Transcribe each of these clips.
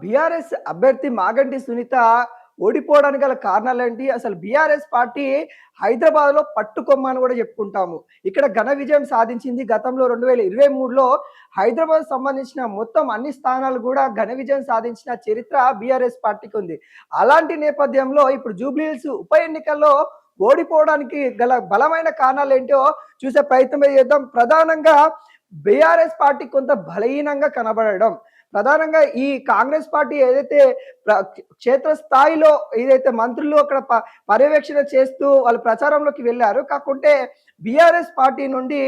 BRS అభ్యర్థి మాగంటి సునీత ఓడిపోవడానికి గల కారణాలేంటి? అసలు బీఆర్ఎస్ పార్టీ హైదరాబాద్‌లో పట్టుకొమ్మ అని గూడా చెప్పుకుంటాము. ఇక్కడ ఘన విజయం సాధించింది. గతంలో 2023లో హైదరాబాద్ సంబంధించిన మొత్తం అన్ని స్థానాలు గూడా ఘన విజయం సాధించిన చరిత్ర బీఆర్ఎస్ పార్టీకి ఉంది. అలాంటి నేపథ్యంలో ఇప్పుడు జూబ్లీ హిల్స్ ఉప ఎన్నికల్లో ఓడిపోవడానికి గల బలమైన కారణాలేంటో చూసే ప్రయత్నమే చేద్దాం. ప్రధానంగా బీఆర్ఎస్ పార్టీ కొంత బలహీనంగా కనబడడం. ప్రధానంగా ఈ కాంగ్రెస్ పార్టీ ఏదైతే క్షేత్ర స్థాయిలో ఏదైతే మంత్రులు అక్కడ పర్యవేక్షణ చేస్తూ వాళ్ళు ప్రచారంలోకి వెళ్ళారు. కాకుంటే బీఆర్ఎస్ పార్టీ నుండి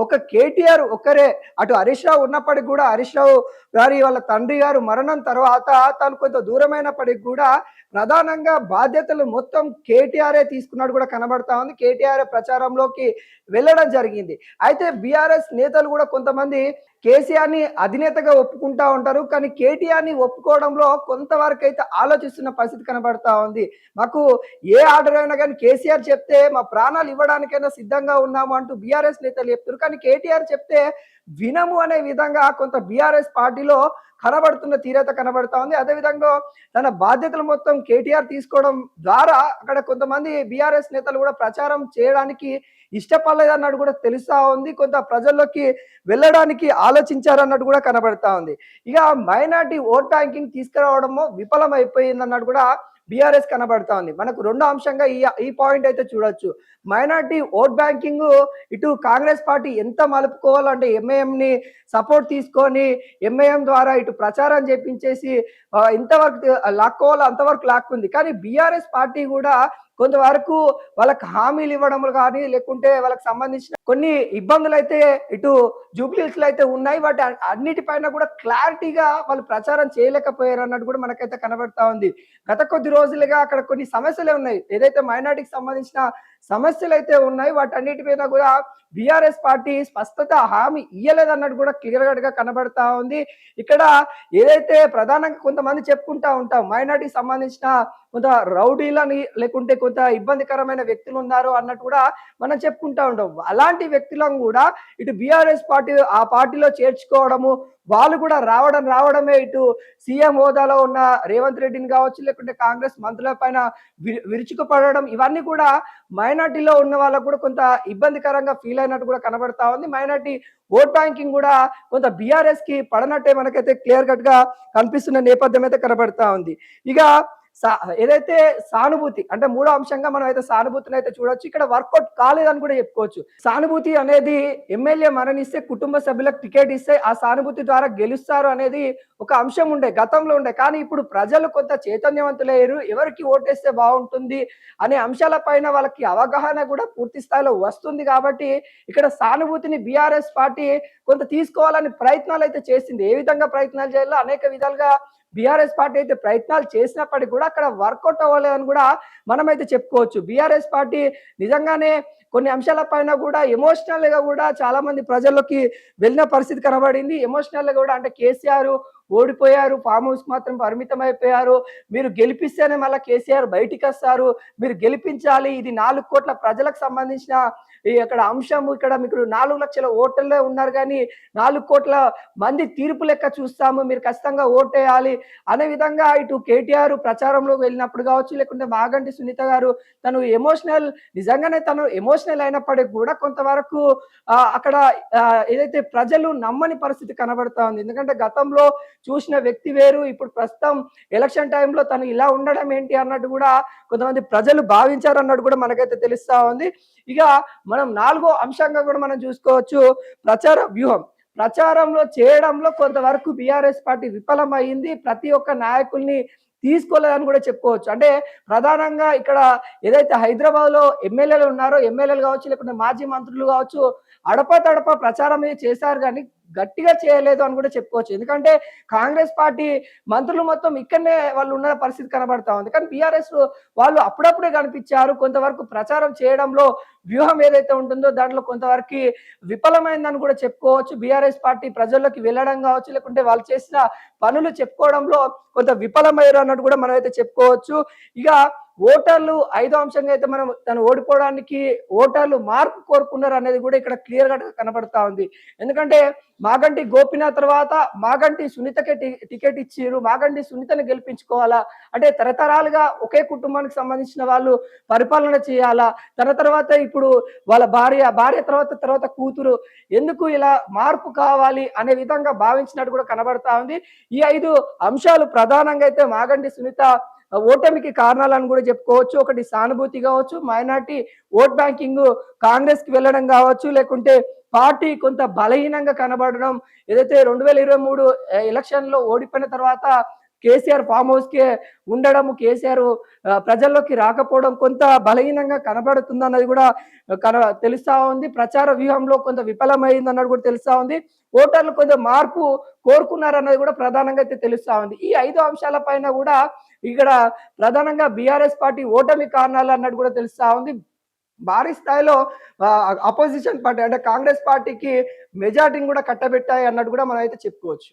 ఒక కేటీఆర్ ఒక్కరే అటు హరీష్ రావు ఉన్నప్పటికి కూడా హరీష్ రావు గారి వాళ్ళ తండ్రి గారు మరణం తర్వాత తను కొంత దూరమైనప్పటికి కూడా ప్రధానంగా బాధ్యతలు మొత్తం కేటీఆర్ఏ తీసుకున్నట్టు కూడా కనబడతా ఉంది. కేటీఆర్ ప్రచారంలోకి వెళ్ళడం జరిగింది. అయితే బీఆర్ఎస్ నేతలు కూడా కొంతమంది కేసీఆర్‌ని అధినేతగా ఒప్పుకుంటా ఉంటారు. కానీ కేటీఆర్‌ని ఒప్పుకోవడంలో కొంతవరకు అయితే ఆలోచిస్తున్న పరిస్థితి కనబడతా ఉంది. మాకు ఏ ఆర్డర్ అయినా కానీ కేసీఆర్ చెప్తే మా ప్రాణాలు ఇవ్వడానికైనా సిద్ధంగా ఉన్నాము అంటూ బీఆర్ఎస్ నేతలు చెప్తున్నారు. కానీ కేటీఆర్ చెప్తే వినము అనే విధంగా కొంత బీఆర్ఎస్ పార్టీలో కనబడుతున్న తీవ్రత కనబడతా ఉంది. అదేవిధంగా తన బాధ్యతలు మొత్తం కేటీఆర్ తీసుకోవడం ద్వారా అక్కడ కొంతమంది బీఆర్ఎస్ నేతలు కూడా ప్రచారం చేయడానికి ఇష్టపడలేదన్నట్టు కూడా తెలుస్తా ఉంది. కొంత ప్రజల్లోకి వెళ్ళడానికి ఆలోచించారన్నట్టు కూడా కనబడతా ఉంది. ఇక మైనార్టీ ఓట్ బ్యాంకింగ్ తీసుకురావడము విఫలం అయిపోయిందన్నట్టు కూడా బీఆర్ఎస్ కనబడతా ఉంది. మనకు రెండో అంశంగా ఈ పాయింట్ అయితే చూడొచ్చు. మైనార్టీ ఓట్ బ్యాంకింగ్ ఇటు కాంగ్రెస్ పార్టీ ఎంత మలుపుకోవాలంటే ఎంఐఎంని సపోర్ట్ తీసుకొని ఎంఐఎం ద్వారా ఇటు ప్రచారం చేపించేసి ఇంతవరకు లాక్కోవాలో అంతవరకు లాక్కుంది. కానీ బీఆర్ఎస్ పార్టీ కూడా కొంతవరకు వాళ్ళకి హామీలు ఇవ్వడం కానీ లేకుంటే వాళ్ళకి సంబంధించిన కొన్ని ఇబ్బందులు అయితే ఇటు జూబ్లీహిల్స్ లో అయితే ఉన్నాయి. వాటి అన్నిటిపైన కూడా క్లారిటీగా వాళ్ళు ప్రచారం చేయలేకపోయారు అన్నట్టు కూడా మనకైతే కనబడతా ఉంది. గత కొద్ది రోజులుగా అక్కడ కొన్ని సమస్యలే ఉన్నాయి. ఏదైతే మైనార్టీకి సంబంధించిన సమస్యలు అయితే ఉన్నాయి వాటన్నిటి మీద కూడా బీఆర్ఎస్ పార్టీ స్పష్టత హామీ ఇయ్యలేదన్నట్టు కూడా క్లియర్ కట్ గా కనబడతా ఉంది. ఇక్కడ ఏదైతే ప్రధానంగా కొంతమంది చెప్పుకుంటా ఉంటాం మైనార్టీకి సంబంధించిన కొంత రౌడీలని లేకుంటే కొంత ఇబ్బందికరమైన వ్యక్తులు ఉన్నారు అన్నట్టు కూడా మనం చెప్పుకుంటా ఉంటాం. అలాంటి వ్యక్తులను కూడా ఇటు బీఆర్ఎస్ పార్టీ ఆ పార్టీలో చేర్చుకోవడము, వాళ్ళు కూడా రావడమే ఇటు సీఎం హోదాలో ఉన్న రేవంత్ రెడ్డిని కావచ్చు లేకుంటే కాంగ్రెస్ మంత్రుల పైన విరుచుకుపడడం ఇవన్నీ కూడా మైనార్టీలో ఉన్న వాళ్ళకు కూడా కొంత ఇబ్బందికరంగా ఫీల్ అయినట్టు కూడా కనబడతా ఉంది. మైనార్టీ ఓట్ బ్యాంకింగ్ కూడా కొంత బీఆర్ఎస్ కి పడనట్టే మనకైతే క్లియర్ కట్ గా కనిపిస్తున్న నేపథ్యం అయితే కనబడతా ఉంది. ఇక ఏదైతే సానుభూతి అంటే మూడో అంశంగా మనం అయితే సానుభూతిని అయితే చూడొచ్చు. ఇక్కడ వర్కౌట్ కాలేదని కూడా చెప్పుకోవచ్చు. సానుభూతి అనేది ఎమ్మెల్యే మరణిస్తే కుటుంబ సభ్యులకు టికెట్ ఇస్తే ఆ సానుభూతి ద్వారా గెలుస్తారు అనేది ఒక అంశం ఉండే గతంలో ఉండే. కానీ ఇప్పుడు ప్రజలు కొంత చైతన్యవంతులయ్యారు. ఎవరికి ఓటేస్తే బాగుంటుంది అనే అంశాల పైన వాళ్ళకి అవగాహన కూడా పూర్తి స్థాయిలో వస్తుంది. కాబట్టి ఇక్కడ సానుభూతిని బీఆర్ఎస్ పార్టీ కొంత తీసుకోవాలని ప్రయత్నాలు అయితే చేసింది. ఏ విధంగా ప్రయత్నాలు చేయాలో అనేక విధాలుగా బీఆర్ఎస్ పార్టీ అయితే ప్రయత్నాలు చేసినప్పటికీ కూడా అక్కడ వర్కౌట్ అవ్వలేదని కూడా మనమైతే చెప్పుకోవచ్చు. బీఆర్ఎస్ పార్టీ నిజంగానే కొన్ని అంశాల పైన కూడా ఎమోషనల్ గా కూడా చాలా మంది ప్రజల్లోకి వెళ్ళిన పరిస్థితి కనబడింది. ఎమోషనల్ గా కూడా అంటే కేసీఆర్ ఓడిపోయారు, ఫామ్ హౌస్ మాత్రం పరిమితం అయిపోయారు, మీరు గెలిపిస్తేనే మళ్ళీ కేసీఆర్ బయటికి వస్తారు, మీరు గెలిపించాలి, ఇది 4 కోట్ల ప్రజలకు సంబంధించిన ఇక్కడ అంశం, ఇక్కడ మీకు 4 లక్షల ఓటర్లే ఉన్నారు కానీ 4 కోట్ల మంది తీర్పు లెక్క చూస్తాము, మీరు ఖచ్చితంగా ఓటేయాలి అనే విధంగా ఇటు కేటీఆర్ ప్రచారంలోకి వెళ్ళినప్పుడు కావచ్చు లేకుంటే మాగంటి సునీత గారు తను నిజంగానే తను ఎమోషనల్ అయినప్పటికీ కూడా కొంతవరకు అక్కడ ఏదైతే ప్రజలు నమ్మని పరిస్థితి కనబడతా ఉంది. ఎందుకంటే గతంలో చూసిన వ్యక్తి వేరు, ఇప్పుడు ప్రస్తుతం ఎలక్షన్ టైంలో తను ఇలా ఉండడం ఏంటి అన్నట్టు కూడా కొంతమంది ప్రజలు భావించారు అన్నట్టు కూడా మనకైతే తెలుస్తా ఉంది. ఇక మనం 4వ అంశంగా కూడా మనం చూసుకోవచ్చు ప్రచార వ్యూహం. ప్రచారంలో చేయడంలో కొంతవరకు బీఆర్ఎస్ పార్టీ విఫలమైంది. ప్రతి ఒక్క నాయకుల్ని తీసుకోలేదని కూడా చెప్పుకోవచ్చు. అంటే ప్రధానంగా ఇక్కడ ఏదైతే హైదరాబాద్ లో ఎమ్మెల్యేలు ఉన్నారో ఎమ్మెల్యేలు కావచ్చు లేకుంటే మాజీ మంత్రులు కావచ్చు అడపతడప ప్రచారం చేశారు కానీ గట్టిగా చేయలేదు అని కూడా చెప్పుకోవచ్చు. ఎందుకంటే కాంగ్రెస్ పార్టీ మంత్రులు మొత్తం ఇక్కడనే వాళ్ళు ఉన్న పరిస్థితి కనబడతా ఉంది. కానీ బీఆర్ఎస్ వాళ్ళు అప్పుడప్పుడే కనిపించారు. కొంతవరకు ప్రచారం చేయడంలో వ్యూహం ఏదైతే ఉంటుందో దాంట్లో కొంతవరకు విఫలమైందని కూడా చెప్పుకోవచ్చు. బీఆర్ఎస్ పార్టీ ప్రజల్లోకి వెళ్ళడం కావచ్చు లేకుంటే వాళ్ళు చేసిన పనులు చెప్పుకోవడంలో కొంత విఫలమయ్యారు అన్నట్టు కూడా మనం అయితే చెప్పుకోవచ్చు. ఇక ఓటర్లు ఐదో అంశంగా అయితే మనం తను ఓడిపోవడానికి ఓటర్లు మార్పు కోరుకున్నారు అనేది కూడా ఇక్కడ క్లియర్‌గా కనపడతా ఉంది. ఎందుకంటే మాగంటి గోపీనాథ్ తర్వాత మాగంటి సునీతకే టికెట్ ఇచ్చిర్రు. మాగంటి సునీతని గెలిపించుకోవాలా? అంటే తరతరాలుగా ఒకే కుటుంబానికి సంబంధించిన వాళ్ళు పరిపాలన చేయాలా? తన తర్వాత ఇప్పుడు వాళ్ళ భార్య తర్వాత కూతురు. ఎందుకు ఇలా మార్పు కావాలి అనే విధంగా భావించినట్టు కూడా కనబడతా ఉంది. ఈ 5 అంశాలు ప్రధానంగా అయితే మాగంటి సునీత ఓటమికి కారణాలని కూడా చెప్పుకోవచ్చు. ఒకటి సానుభూతి కావచ్చు, మైనారిటీ ఓట్ బ్యాంకింగ్ కాంగ్రెస్‌కి వెళ్ళడం కావచ్చు, లేకుంటే పార్టీ కొంత బలహీనంగా కనబడడం. ఏదైతే 2023 ఎలక్షన్‌లో ఓడిపోయిన తర్వాత కేసీఆర్ ఫార్మ్ హౌస్‌కే ఉండడం, కేసీఆర్ ప్రజల్లోకి రాకపోవడం కొంత బలహీనంగా కనబడుతుందన్నది కూడా తెలుస్తా ఉంది. ప్రచార వ్యూహంలో కొంత విఫలమైందన్నది కూడా తెలుస్తా ఉంది. ఓటర్లు కొంచెం మార్పు కోరుకున్నారన్నది కూడా ప్రధానంగా అయితే తెలుస్తా ఉంది. ఈ 5 అంశాల పైన కూడా ఇక్కడ ప్రధానంగా బీఆర్ఎస్ పార్టీ ఓటమి కారణాలు అన్నట్టు కూడా తెలుస్తా ఉంది. భారీ స్థాయిలో అపోజిషన్ పార్టీ అంటే కాంగ్రెస్ పార్టీకి మెజారిటీని కూడా కట్టబెట్టాయి అన్నట్టు కూడా మనం అయితే చెప్పుకోవచ్చు.